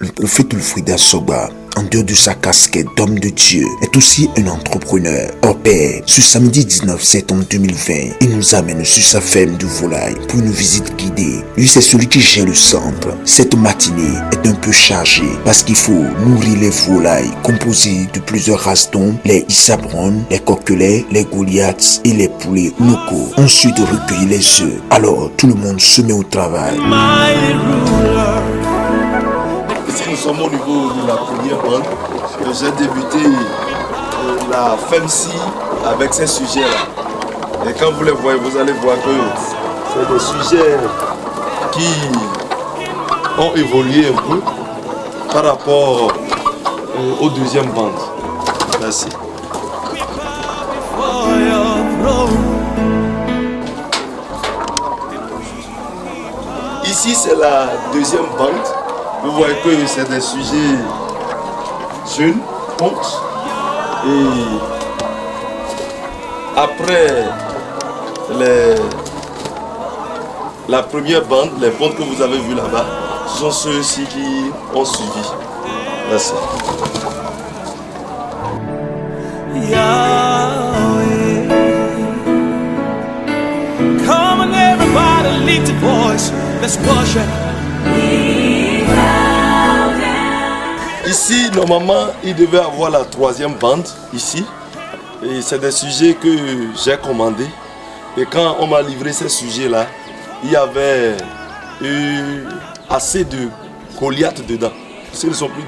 Le prophète Wilfried Sogba, en dehors de sa casquette d'homme de Dieu, est aussi un entrepreneur. Hors pair, ce samedi 19 septembre 2020, il nous amène sur sa ferme de volailles pour une visite guidée. Lui, c'est celui qui gère le centre. Cette matinée est un peu chargée parce qu'il faut nourrir les volailles composées de plusieurs races dont les Issabron, les coquelets, les Goliaths et les poulets locaux. Ensuite, recueillir les œufs. Alors, tout le monde se met au travail. Nous sommes au niveau de la première bande. J'ai débuté la FEMC avec ces sujets-là. Et quand vous les voyez, vous allez voir que c'est des sujets qui ont évolué un peu par rapport aux deuxièmes bandes. Merci. Ici, c'est la deuxième bande. Vous voyez que c'est des sujets jeunes, pontes. Et après la première bande, les pontes que vous avez vues là-bas, ce sont ceux-ci qui ont suivi. Merci. Come on everybody, lift your voice, let's worship. Ici, normalement, il devait avoir la troisième bande, ici. Et c'est des sujets que j'ai commandés. Et quand on m'a livré ces sujets-là, il y avait eu assez de Goliaths dedans. Ce ne sont plus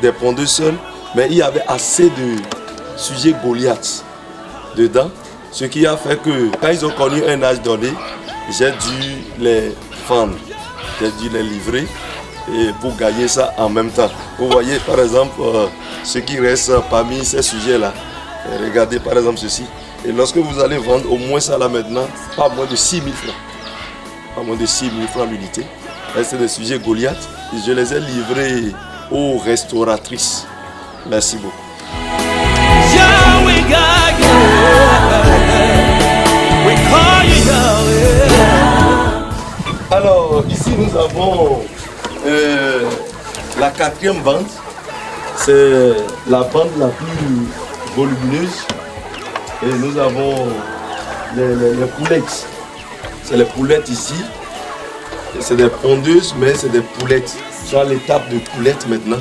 des pondeux seuls, mais il y avait assez de sujets Goliaths dedans. Ce qui a fait que quand ils ont connu un âge donné, j'ai dû les vendre, j'ai dû les livrer. Et pour gagner ça en même temps. Vous voyez par exemple ce qui reste parmi ces sujets-là. Regardez par exemple ceci. Et lorsque vous allez vendre au moins ça là maintenant, pas moins de 6 000 francs. Pas moins de 6 000 francs l'unité. C'est des sujets Goliath. Et je les ai livrés aux restauratrices. Merci beaucoup. Alors ici nous avons la quatrième bande, c'est la bande la plus volumineuse et nous avons les poulettes. C'est les poulettes ici, c'est des pondeuses mais c'est des poulettes. Sur l'étape de poulettes maintenant.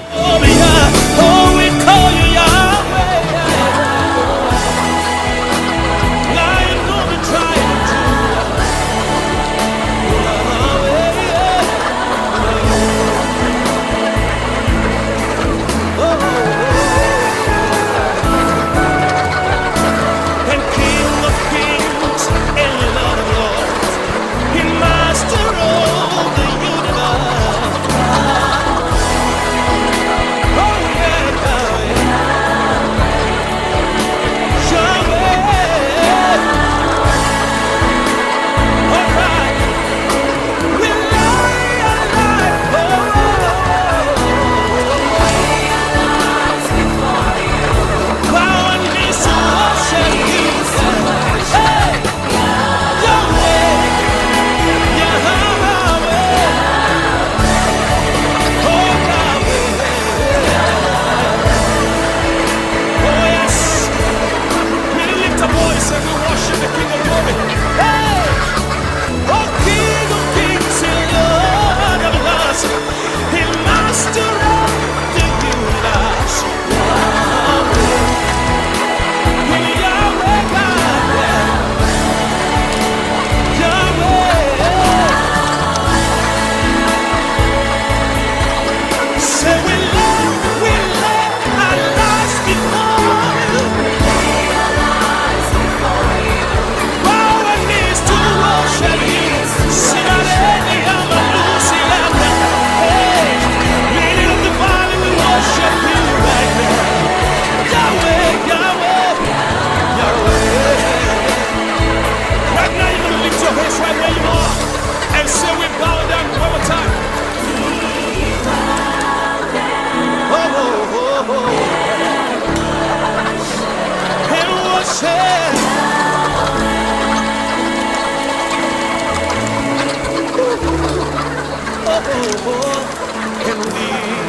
Can we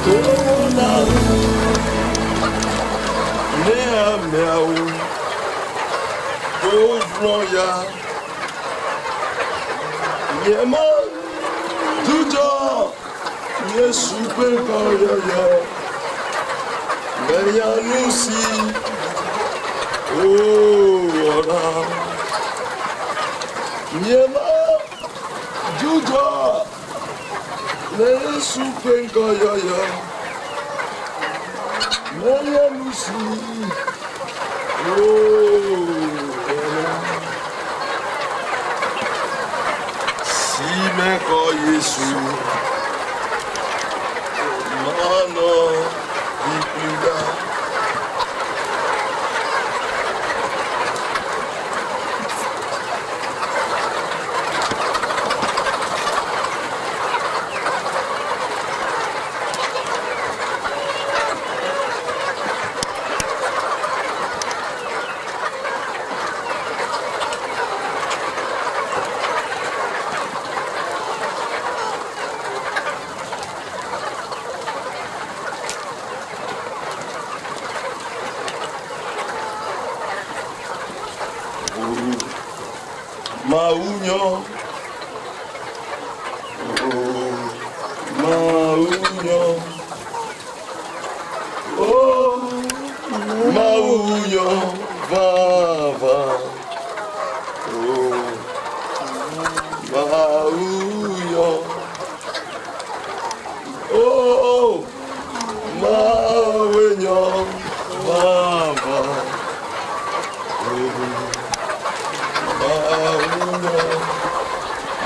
Ona Nea meau Ovloya Yema Tuja Yesu Pekaya Meyanusi Ora Yema Tuja Yesu Pekaya Meyanusi Si me ko Yesu Mano Ipinda Maunyo Maunyo Oh Maunyo Vava Oh Maunyo Oh Maunyo Vava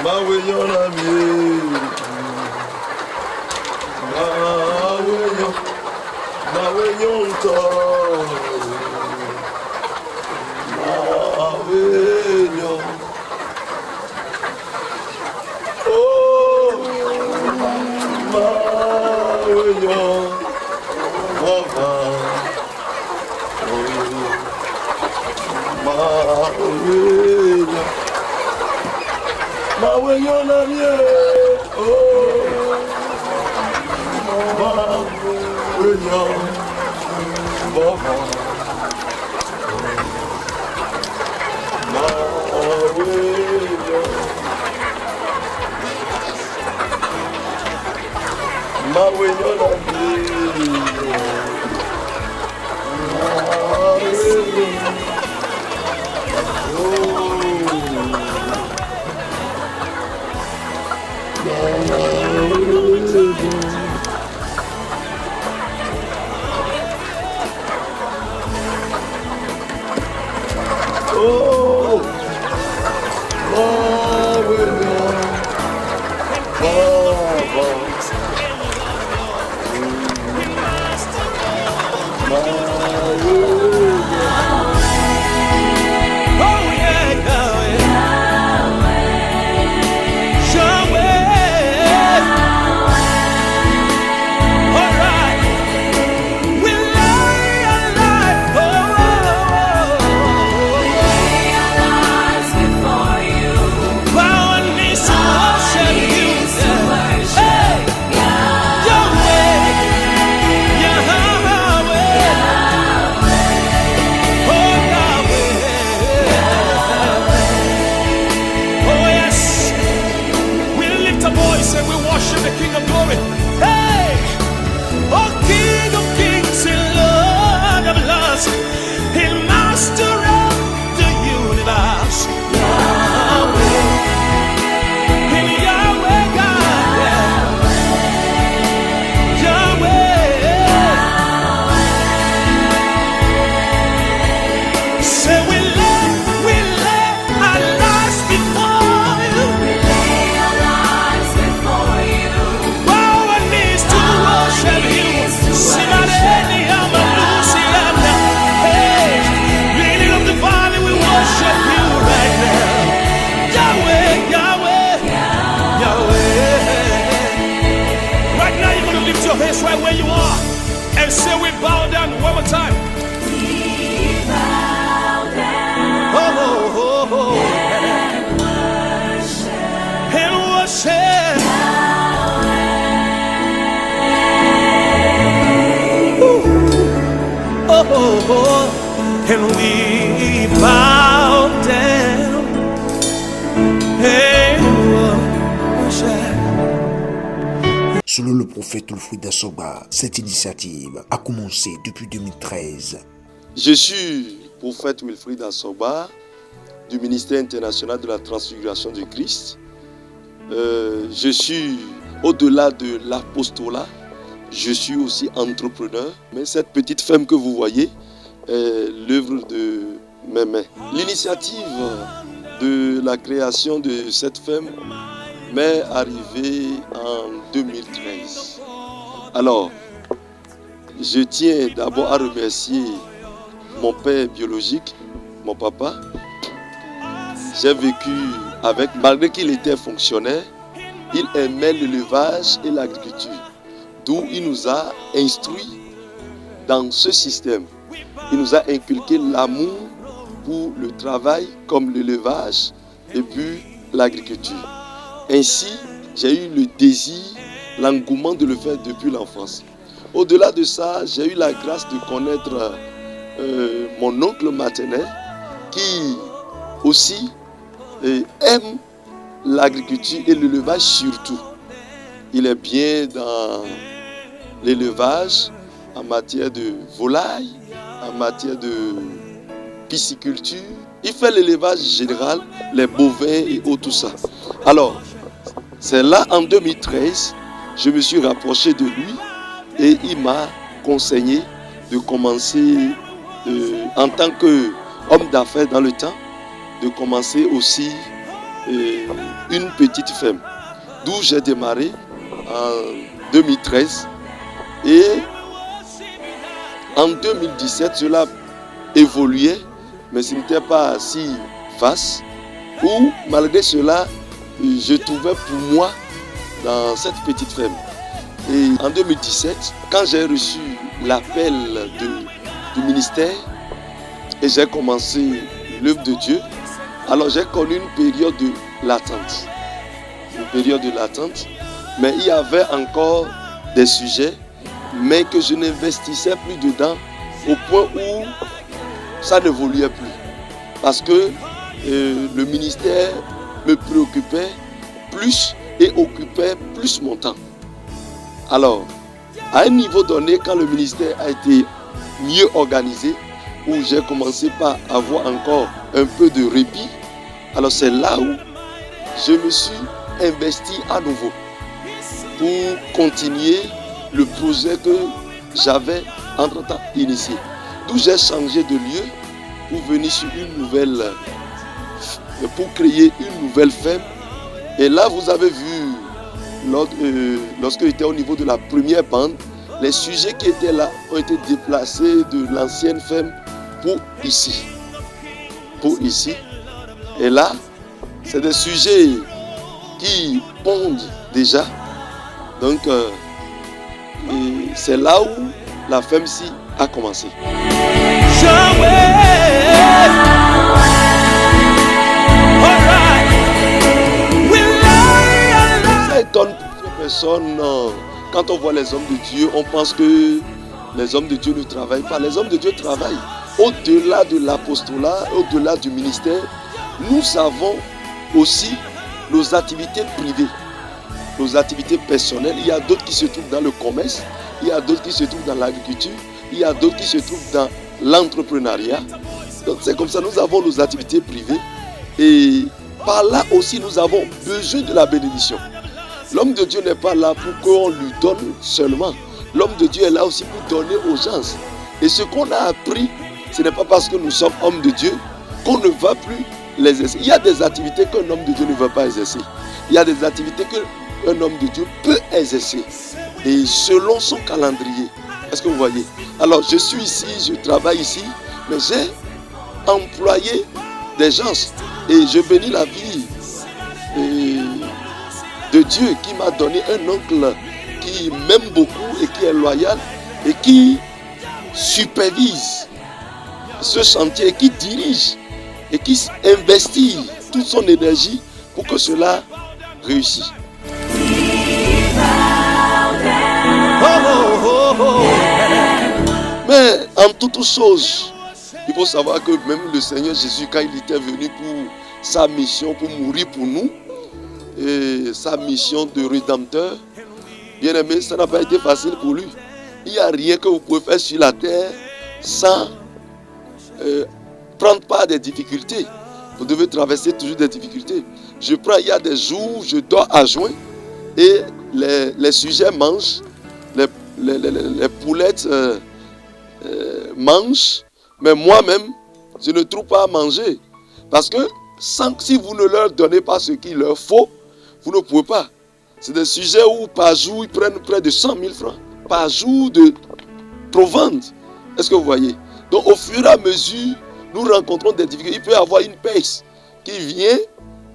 Mawenyo na mie Mawenyo nto Mawenyo Oh Mawenyo Mama Mawenyo Mawenyo na mie Oh Mawenyo Mama Mawenyo Mawenyo na mie Mawenyo Oh, and we bow down and worship. Selon le prophète Wilfried Assogba, cette initiative a commencé depuis 2013. Je suis prophète Wilfried Assogba du ministère international de la transfiguration du Christ. Je suis au-delà de l'apostolat, je suis aussi entrepreneur. Mais cette petite femme que vous voyez est l'œuvre de mes mains. L'initiative de la création de cette femme m'est arrivée en 2013. Alors, je tiens d'abord à remercier mon père biologique, mon papa. J'ai vécu avec, malgré qu'il était fonctionnaire, il aimait l'élevage et l'agriculture. D'où il nous a instruits dans ce système. Il nous a inculqué l'amour pour le travail comme l'élevage et puis l'agriculture. Ainsi, j'ai eu le désir, l'engouement de le faire depuis l'enfance. Au-delà de ça, j'ai eu la grâce de connaître mon oncle maternel qui aussi aime l'agriculture et l'élevage surtout. Il est bien dans l'élevage en matière de volailles, en matière de pisciculture. Il fait l'élevage général, les bovins et tout ça. Alors, c'est là en 2013, je me suis rapproché de lui et il m'a conseillé de commencer en tant qu'homme d'affaires dans le temps, de commencer aussi une petite ferme. D'où j'ai démarré en 2013 et en 2017 cela évoluait, mais ce n'était pas si vaste, où malgré cela je trouvais pour moi dans cette petite ferme. Et en 2017, quand j'ai reçu l'appel du ministère et j'ai commencé l'œuvre de Dieu, alors j'ai connu une période de l'attente. Une période de l'attente, mais il y avait encore des sujets, mais que je n'investissais plus dedans au point où ça n'évoluait plus. Parce que le ministère me préoccupait plus et occupait plus mon temps. Alors, à un niveau donné, quand le ministère a été mieux organisé, où j'ai commencé par avoir encore un peu de répit, alors c'est là où je me suis investi à nouveau pour continuer le projet que j'avais entre-temps initié. D'où j'ai changé de lieu pour venir sur une nouvelle, pour créer une nouvelle ferme. Et là, vous avez vu, lorsque j'étais au niveau de la première bande, les sujets qui étaient là ont été déplacés de l'ancienne ferme pour ici. Et là, c'est des sujets qui pondent déjà. Donc, c'est là où la ferme-ci a commencé. Ça étonne plusieurs personnes. Quand on voit les hommes de Dieu, on pense que les hommes de Dieu ne travaillent pas. Les hommes de Dieu travaillent. Au-delà de l'apostolat, au-delà du ministère, nous avons aussi nos activités privées, nos activités personnelles. Il y a d'autres qui se trouvent dans le commerce, il y a d'autres qui se trouvent dans l'agriculture, il y a d'autres qui se trouvent dans l'entrepreneuriat. Donc c'est comme ça, nous avons nos activités privées et par là aussi nous avons besoin de la bénédiction. L'homme de Dieu n'est pas là pour qu'on lui donne seulement. L'homme de Dieu est là aussi pour donner aux gens. Et ce qu'on a appris, ce n'est pas parce que nous sommes hommes de Dieu qu'on ne va plus les exercer. Il y a des activités qu'un homme de Dieu ne veut pas exercer. Il y a des activités qu'un homme de Dieu peut exercer. Et selon son calendrier. Est-ce que vous voyez? Alors je suis ici, je travaille ici, mais j'ai employé des gens. Et je bénis la vie de Dieu qui m'a donné un oncle qui m'aime beaucoup et qui est loyal et qui supervise ce chantier, qui dirige et qui investit toute son énergie pour que cela réussisse. Mais En toutes choses, il faut savoir que même le Seigneur Jésus, quand il était venu pour sa mission, pour mourir pour nous, et sa mission de rédempteur, bien aimé, ça n'a pas été facile pour lui. Il n'y a rien que vous pouvez faire sur la terre sans prendre part des difficultés. Vous devez traverser toujours des difficultés. Il y a des jours où je dors à joint et les sujets mangent, les poulettes mangent, mais moi-même, je ne trouve pas à manger. Parce que si vous ne leur donnez pas ce qu'il leur faut, vous ne pouvez pas. C'est des sujets où par jour, ils prennent près de 100 000 francs par jour de provende. Est-ce que vous voyez? Donc au fur et à mesure, nous rencontrons des difficultés. Il peut y avoir une peste qui vient,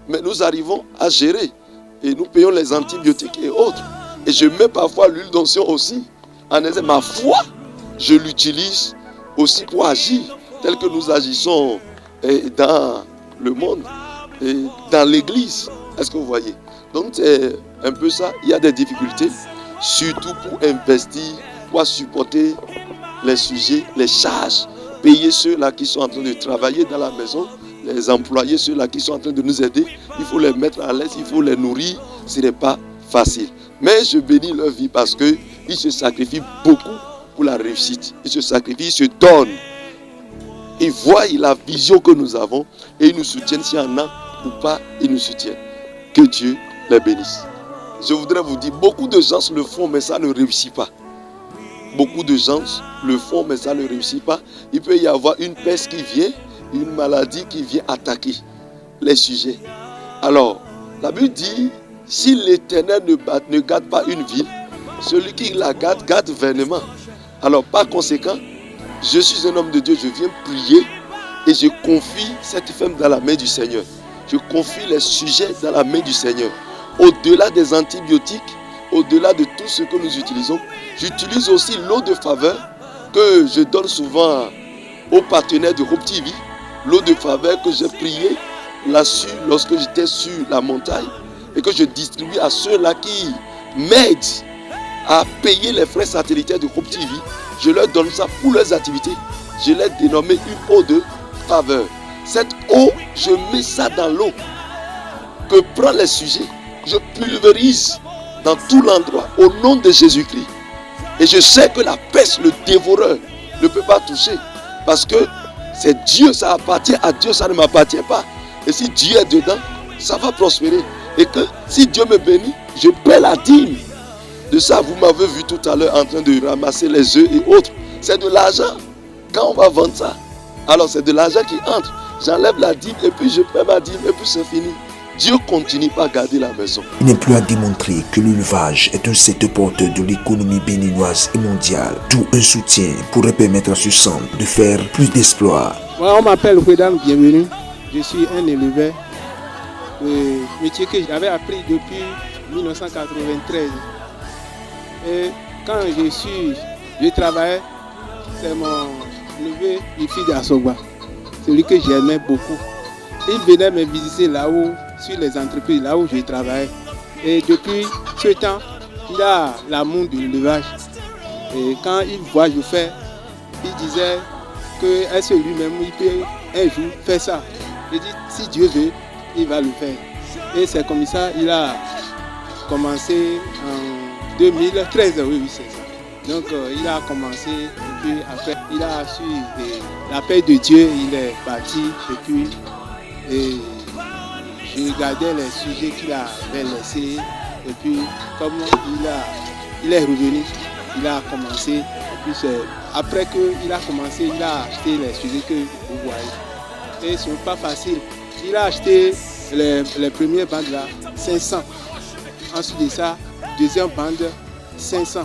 mais nous arrivons à gérer. Et nous payons les antibiotiques et autres. Et je mets parfois l'huile d'onction aussi. En disant, ma foi, je l'utilise aussi pour agir, tel que nous agissons dans le monde et dans l'église. Est-ce que vous voyez? Donc c'est un peu ça. Il y a des difficultés, surtout pour investir, pour supporter les sujets, les charges, payer ceux-là qui sont en train de travailler dans la maison, les employés, ceux-là qui sont en train de nous aider. Il faut les mettre à l'aise, il faut les nourrir. Ce n'est pas facile. Mais je bénis leur vie parce qu'ils se sacrifient beaucoup pour la réussite. Ils se sacrifient, ils se donnent. Ils voient la vision que nous avons et ils nous soutiennent. S'il y en a ou pas, ils nous soutiennent. Que Dieu les bénisse. Je voudrais vous dire, beaucoup de gens le font, mais ça ne réussit pas. Beaucoup de gens le font, mais ça ne réussit pas. Il peut y avoir une peste qui vient, une maladie qui vient attaquer les sujets. Alors, la Bible dit, si l'Éternel ne garde pas une ville, celui qui la garde, garde vainement. Alors, par conséquent, je suis un homme de Dieu, je viens prier et je confie cette femme dans la main du Seigneur. Je confie les sujets dans la main du Seigneur. Au-delà des antibiotiques, au-delà de tout ce que nous utilisons, j'utilise aussi l'eau de faveur que je donne souvent aux partenaires de Hope TV. L'eau de faveur que j'ai prié là-dessus lorsque j'étais sur la montagne et que je distribue à ceux-là qui m'aident à payer les frais satellitaires de Hope TV. Je leur donne ça pour leurs activités. Je l'ai dénommé une eau de faveur. Cette eau, je mets ça dans l'eau que prend les sujets. Je pulvérise dans tout l'endroit au nom de Jésus-Christ. Et je sais que la peste, le dévoreur, ne peut pas toucher. Parce que c'est Dieu, ça appartient à Dieu, ça ne m'appartient pas. Et si Dieu est dedans, ça va prospérer. Et que si Dieu me bénit, je paie la dîme. De ça, vous m'avez vu tout à l'heure en train de ramasser les œufs et autres. C'est de l'argent. Quand on va vendre ça, alors c'est de l'argent qui entre. J'enlève la dîme et puis je paie ma dîme et puis c'est fini. Dieu continue pas à garder la maison. Il n'est plus à démontrer que l'élevage est un secteur porteur de l'économie béninoise et mondiale. D'où un soutien pourrait permettre à ce centre de faire plus d'exploits. Moi, on m'appelle Ouedan, bienvenue. Je suis un éleveur. Le métier que j'avais appris depuis 1993. Et quand je travaillais, c'est mon neveu, le fils d'Asogba. Celui que j'aimais beaucoup. Il venait me visiter là-haut, sur les entreprises, là où je travaillais. Et depuis ce temps, il a l'amour de l'élevage. Et quand il voit je fais, il disait que est-ce lui-même, il peut un jour faire ça. Il dit, si Dieu veut, il va le faire. Et c'est comme ça, il a commencé en 2013, oui, c'est ça. Donc il a commencé, et puis après, il a su la paix de Dieu, il est parti, et puis je regardais les sujets qu'il avait laissés, et puis comme il est revenu, il a commencé, et puis après qu'il a commencé, il a acheté les sujets que vous voyez. Et ce n'est pas facile. Il a acheté les premières bandes là, 500. Ensuite de ça, deuxième bande, 500.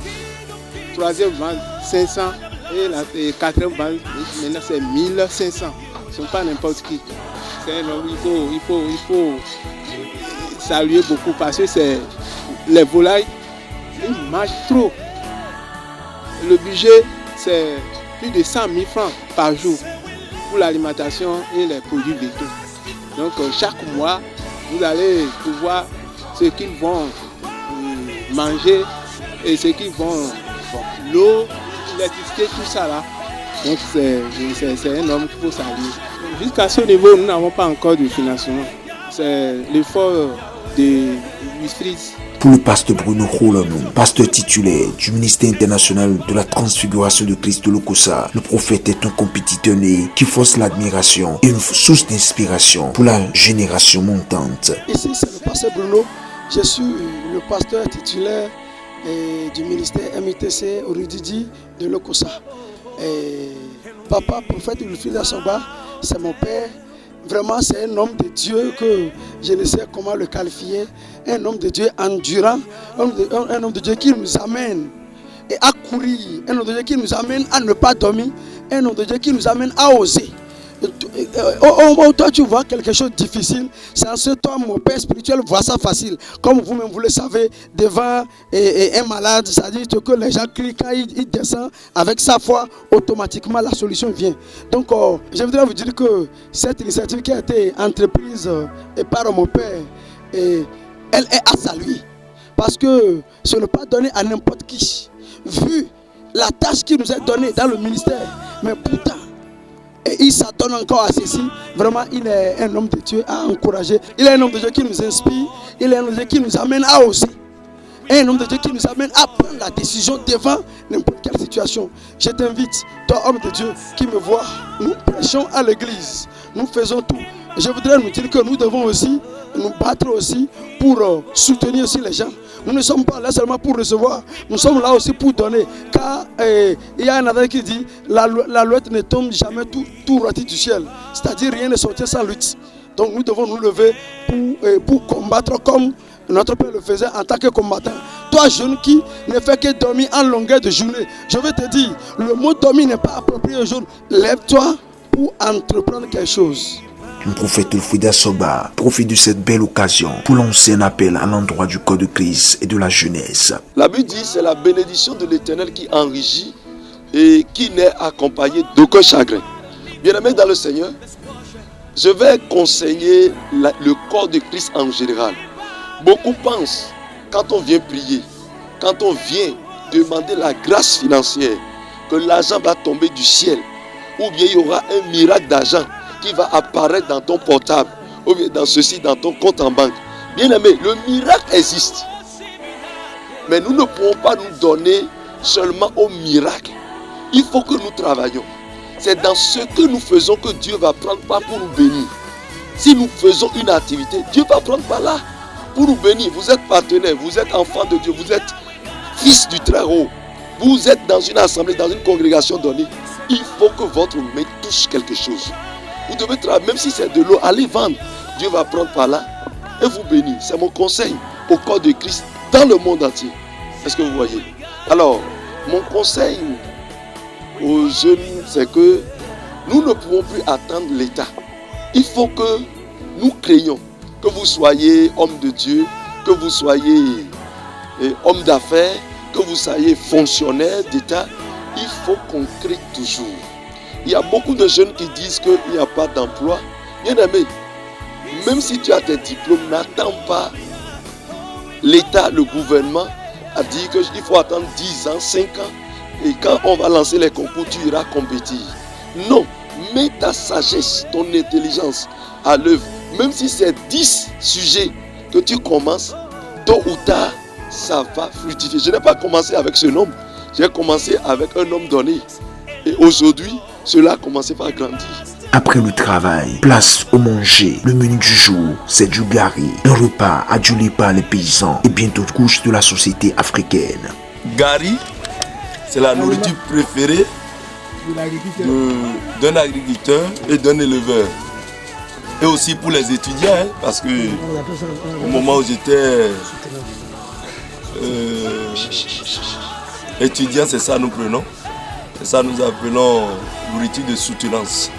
Troisième bande, 500. Et la quatrième bande, maintenant c'est 1500. Ce n'est pas n'importe qui. C'est un homme, il faut saluer beaucoup parce que les volailles, ils mangent trop. Le budget, c'est plus de 100 000 francs par jour pour l'alimentation et les produits végétaux. Donc chaque mois, vous allez pouvoir ce qu'ils vont manger et ce qu'ils vont, l'eau, l'électricité, tout ça là, Donc c'est un homme qu'il faut saluer. Jusqu'à ce niveau, nous n'avons pas encore de financement. C'est l'effort de Wilfried. Pour le pasteur Bruno Rolano, pasteur titulaire du ministère international de la transfiguration de Christ de Lokossa, le prophète est un compétiteur né qui force l'admiration et une source d'inspiration pour la génération montante. Ici, c'est le pasteur Bruno. Je suis le pasteur titulaire du ministère MITC Orididi de Lokossa. Papa, prophète Wilfried Assoba, c'est mon père. Vraiment, c'est un homme de Dieu que je ne sais comment le qualifier. Un homme de Dieu endurant, un homme de Dieu qui nous amène à courir, un homme de Dieu qui nous amène à ne pas dormir, un homme de Dieu qui nous amène à oser. Toi, tu vois quelque chose de difficile, c'est en ce temps, mon père spirituel voit ça facile. Comme vous-même, vous le savez, devant un malade, c'est-à-dire que les gens crient, quand il descend avec sa foi, automatiquement la solution vient. Donc, je voudrais vous dire que cette initiative qui a été entreprise par mon père, elle est à saluer. Parce que ce n'est pas donné à n'importe qui. Vu la tâche qui nous est donnée dans le ministère, mais pourtant, et il s'attend encore à ceci. Vraiment, il est un homme de Dieu à encourager. Il est un homme de Dieu qui nous inspire. Il est un homme de Dieu qui nous amène à oser. Un homme de Dieu qui nous amène à prendre la décision devant n'importe quelle situation. Je t'invite, toi homme de Dieu qui me vois, nous prêchons à l'église. Nous faisons tout. Et je voudrais nous dire que nous devons aussi nous battre aussi pour soutenir aussi les gens. Nous ne sommes pas là seulement pour recevoir, nous sommes là aussi pour donner. Car il y a un adage qui dit la lutte ne tombe jamais tout rôti du ciel. C'est-à-dire rien ne sortir sans lutte. Donc nous devons nous lever pour combattre comme notre père le faisait en tant que combattant. Toi jeune qui ne fait que dormir en longueur de journée, je vais te dire, le mot dormir n'est pas approprié aujourd'hui. Lève-toi pour entreprendre quelque chose. Le prophète Wilfried Assoba profite de cette belle occasion pour lancer un appel à l'endroit du corps de Christ et de la jeunesse. La Bible dit c'est la bénédiction de l'Éternel qui enrichit et qui n'est accompagnée d'aucun chagrin. Bien-aimés dans le Seigneur, je vais conseiller le corps de Christ en général. Beaucoup pensent, quand on vient prier, quand on vient demander la grâce financière, que l'argent va tomber du ciel, ou bien il y aura un miracle d'argent qui va apparaître dans ton portable, ou bien dans ceci, dans ton compte en banque. Bien aimé, le miracle existe. Mais nous ne pouvons pas nous donner seulement au miracle. Il faut que nous travaillions. C'est dans ce que nous faisons que Dieu va prendre part pour nous bénir. Si nous faisons une activité, Dieu va prendre part là pour nous bénir. Vous êtes partenaire, vous êtes enfant de Dieu, vous êtes fils du Très-Haut. Vous êtes dans une assemblée, dans une congrégation donnée. Il faut que votre main touche quelque chose. Vous devez travailler, même si c'est de l'eau, allez vendre. Dieu va prendre par là et vous bénir. C'est mon conseil au corps de Christ dans le monde entier. Est-ce que vous voyez? Alors, mon conseil aux jeunes, c'est que nous ne pouvons plus attendre l'État. Il faut que nous créions, que vous soyez homme de Dieu, que vous soyez homme d'affaires, que vous soyez fonctionnaire d'État. Il faut qu'on crée toujours. Il y a beaucoup de jeunes qui disent qu'il n'y a pas d'emploi. Bien aimé, même si tu as tes diplômes, n'attends pas l'État, le gouvernement a dit qu'il faut attendre 10 ans, 5 ans. Et quand on va lancer les concours, tu iras compétir. Non, mets ta sagesse, ton intelligence à l'œuvre. Même si c'est 10 sujets que tu commences, tôt ou tard, ça va fructifier. Je n'ai pas commencé avec ce nombre. J'ai commencé avec un homme donné. Et aujourd'hui, cela a commencé par grandir. Après le travail, place au manger. Le menu du jour, c'est du gari. Un repas adulé par les paysans et bien d'autres couches de la société africaine. Gari, c'est la nourriture préférée d'un agriculteur et d'un éleveur. Et aussi pour les étudiants, parce que au moment où j'étais étudiant, c'est ça nous prenons. C'est ça nous appelons nourriture de soutenance.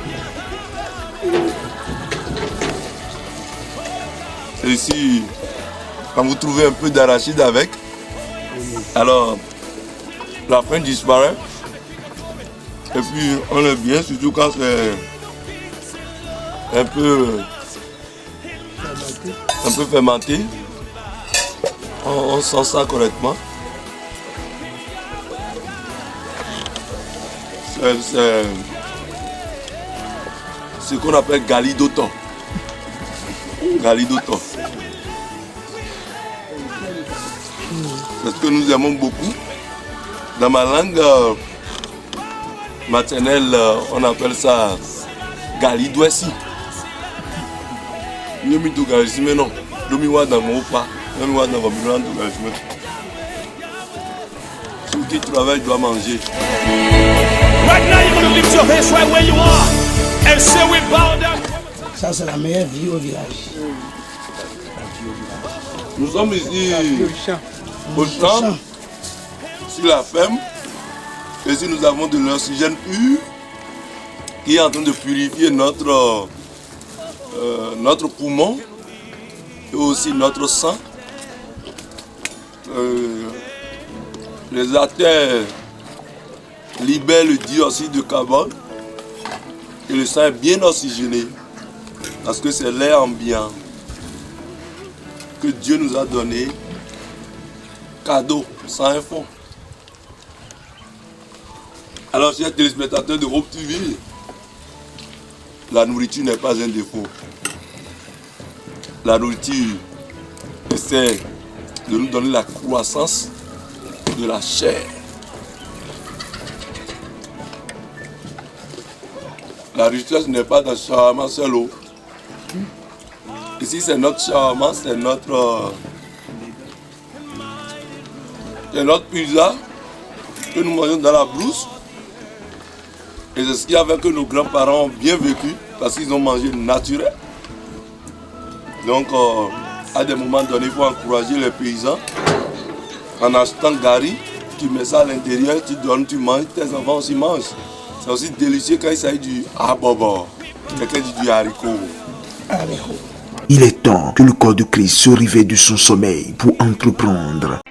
C'est ici, quand vous trouvez un peu d'arachide avec, alors la faim disparaît. Et puis on est bien, surtout quand c'est un peu fermenté. On sent ça correctement. c'est ce qu'on appelle galidoton. Galidoton. C'est ce que nous aimons beaucoup. Dans ma langue maternelle, on appelle ça galidouessi. Je me dis que mais non. Je me vois dans mon pas. Je me vois dans mon bilan de galissime. Celui qui travaille doit manger. Right now you're gonna lift your hands right where you are and say we bow down. Ça, c'est la meilleure vie au village. Nous sommes ici au champ, sur la ferme. Et ici nous avons de l'oxygène pur qui est en train de purifier notre poumon et aussi notre sang. Les artères libèrent le dioxyde de carbone et le sang est bien oxygéné parce que c'est l'air ambiant que Dieu nous a donné, cadeau, sans un fond. Alors, chers téléspectateurs de Hope TV, la nourriture n'est pas un défaut. La nourriture essaie de nous donner la croissance de la chair. La richesse n'est pas dans le shawarma seul. Ici, c'est notre shawarma, c'est notre pizza que nous mangeons dans la brousse. Et c'est ce qui a fait que nos grands-parents ont bien vécu parce qu'ils ont mangé naturel. Donc, à des moments donnés, il faut encourager les paysans en achetant gari. Tu mets ça à l'intérieur, tu donnes, tu manges, tes enfants aussi mangent. C'est aussi délicieux quand il s'agit du abobo. Quelqu'un dit du haricot. Il est temps que le corps de Christ se réveille de son sommeil pour entreprendre.